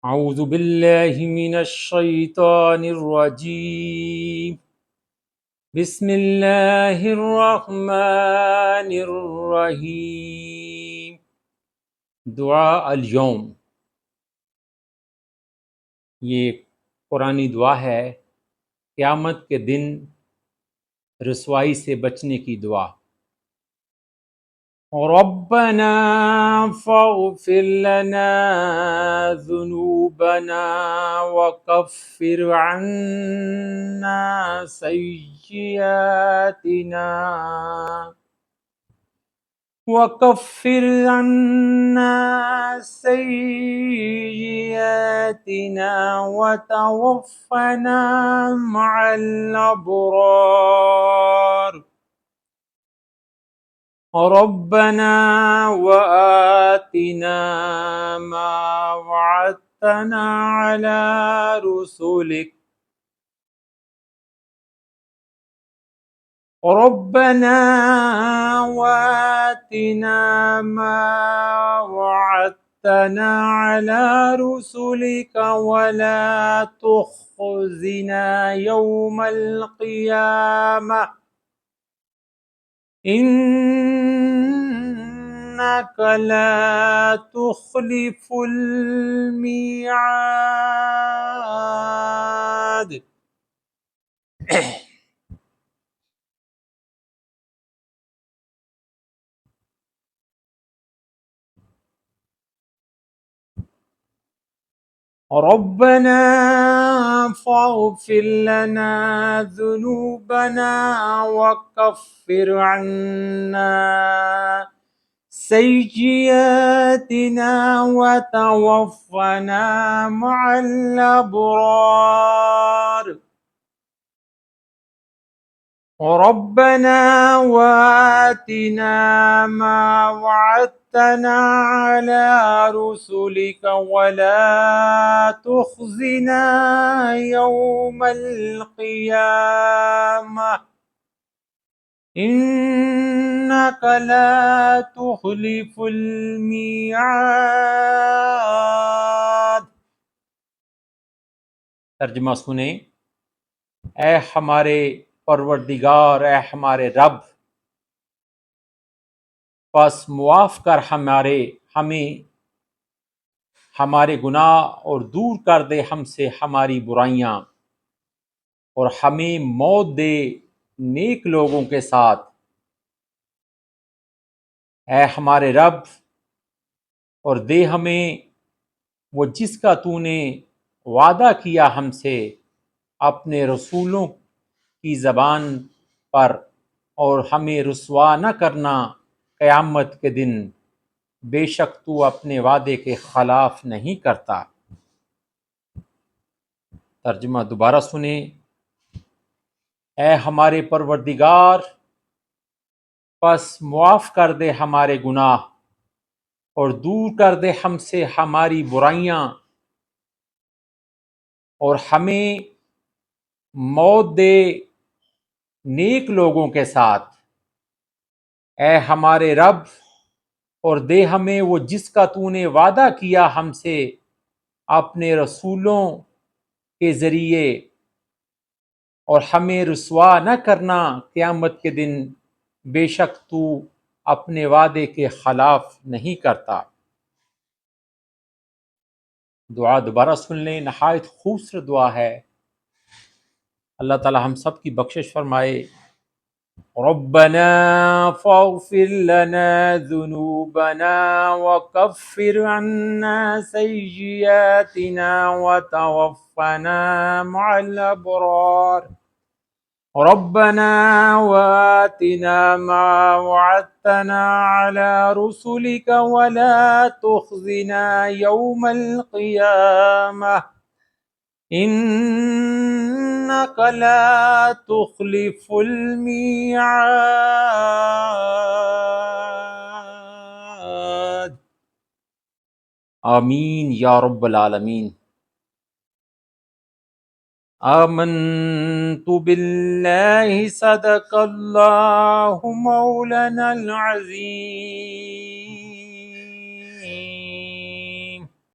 أعوذ بالله من الشيطان الرجيم بسم الله الرحمن الرحيم दुआ अल यौम। ये कुरानी दुआ है, क़यामत के दिन रुसवाई से बचने की दुआ। रब्बना फ़ग़फ़िर लना ज़ुनूबना वकफ़िर अन्ना सय्यिआतिना वकफ़िर अन्ना सय्यिआतिना वतवफ़्फ़ना मअल अबरार। रब्बना वआतिना मा वअदतना अला रुसुलिक रब्बना वआतिना मा वअदतना अला रुसुलिक वला तुख़्ज़िना यौमल क़ियामह इन्नका ला तुख़्लिफ़ुल मिआद। रब्बना फ़ग़फ़िर लना ज़ुनूबना वकफ़िर अन्ना सय्यिआतिना वतवफ़्फ़ना मअल अबरार। रब्बना वआतिना मा वअदतना अला रुसुलिक वला तुख़्ज़िना यौमल क़ियामह इन्नका ला तुख़्लिफ़ुल मिआद। तर्जुमा सुने। ऐ हमारे परवरदिगार, ऐ हमारे रब, बस मुआफ़ कर हमें हमारे गुनाह और दूर कर दे हमसे हमारी बुराइयां, और हमें मौत दे नेक लोगों के साथ। ऐ हमारे रब, और दे हमें वो जिसका तूने वादा किया हमसे अपने रसूलों की ज़बान पर, और हमें रुसवा न करना क़यामत के दिन, बेशक तू अपने वादे के ख़िलाफ़ नहीं करता। तर्जुमा दोबारा सुने। ऐ हमारे परवरदिगार, बस मुआफ़ कर दे हमारे गुनाह और दूर कर दे हमसे हमारी बुराइयां, और हमें मौत दे नेक लोगों के साथ। ऐ हमारे रब, और दे हमें वो जिसका तूने वादा किया हमसे अपने रसूलों के ज़रिए, और हमें रुसवा न करना क़यामत के दिन, बेशक तू अपने वादे के ख़िलाफ़ नहीं करता। दुआ दोबारा सुन लें, नहायत खूबसूरत दुआ है। अल्लाह ताला हम सब की बख्शिश फरमाए। रब्बना फ़ग़फ़िर लना ज़ुनूबना वकफ़िर अन्ना सय्यिआतिना वतवफ़्फ़ना मअल अबरार। रब्बना वआतिना मा वअदतना अला रुसुलिक वला तुख़्ज़िना यौमल क़ियामह इन्नका ला तुख़्लिफ़ुल मिआद। आमीन या रब्बल आलमीन। आमन्तु बिल्लाहि सदक़ल्लाहु मौलानल अज़ीम।